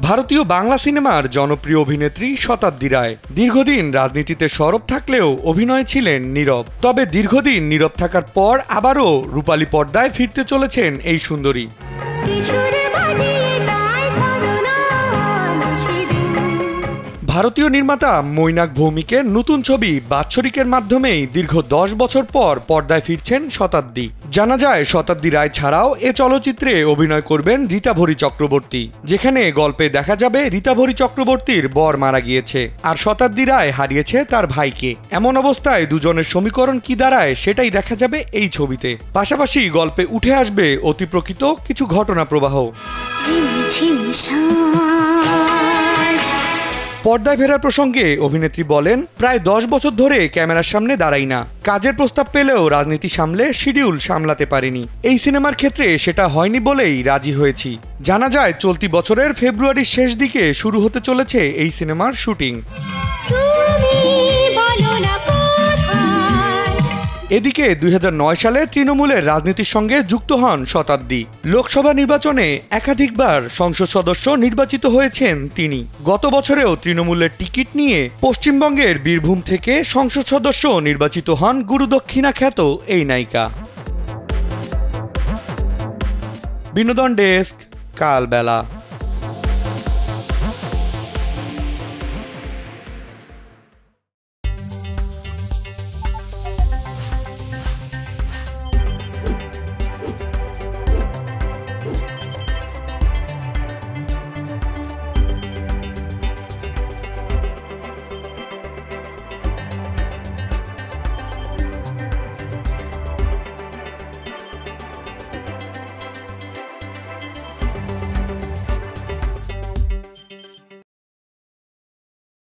ভারতীয় বাংলা সিনেমার জনপ্রিয় অভিনেত্রী শতাব্দী রায় দীর্ঘদিন রাজনীতিতে সরব থাকলেও অভিনয়ে ছিলেন নীরব। তবে দীর্ঘদিন নীরব থাকার পর আবারও রূপালী পর্দায় ফিরতে চলেছেন এই সুন্দরী। ভারতীয় নির্মাতা মৈনাক ভৌমিকের নতুন ছবি বাৎসরিকের মাধ্যমেই দীর্ঘ 10 বছর পর পর্দায় ফিরছেন শতাব্দী। জানা যায় শতাব্দী রায় ছাড়াও এ চলচ্চিত্রে অভিনয় করবেন রীতাভরী চক্রবর্তী, যেখানে গল্পে দেখা যাবে রীতাভরী চক্রবর্তীর বর মারা গিয়েছে আর শতাব্দী রায় হারিয়েছে তার ভাইকে। এমন অবস্থায় দুজনের সমীকরণ কি দাঁড়ায় সেটাই দেখা যাবে এই ছবিতে। পাশাপাশি গল্পে উঠে আসবে অতিপ্রকৃত কিছু ঘটনা প্রবাহ। পর্দায় ফেরার প্রসঙ্গে অভিনেত্রী বলেন, প্রায় 10 বছর ধরে ক্যামেরার সামনে দাঁড়াই না। কাজের প্রস্তাব পেলেও রাজনীতি সামলে শিডিউল সামলাতে পারিনি। এই সিনেমার ক্ষেত্রে সেটা হয়নি বলেই রাজি হয়েছি। জানা যায় চলতি বছরের ফেব্রুয়ারির শেষ দিকে শুরু হতে চলেছে এই সিনেমার শুটিং। এদিকে 2009 সালে তৃণমূলের রাজনীতির সঙ্গে যুক্ত হন শতাব্দী। লোকসভা নির্বাচনে একাধিকবার সংসদ সদস্য নির্বাচিত হয়েছেন তিনি। গত বছরেও তৃণমূলের টিকিট নিয়ে পশ্চিমবঙ্গের বীরভূম থেকে সংসদ সদস্য নির্বাচিত হন গুরুদক্ষিণা খ্যাত এই নায়িকা। বিনোদন ডেস্ক, কালবেলা।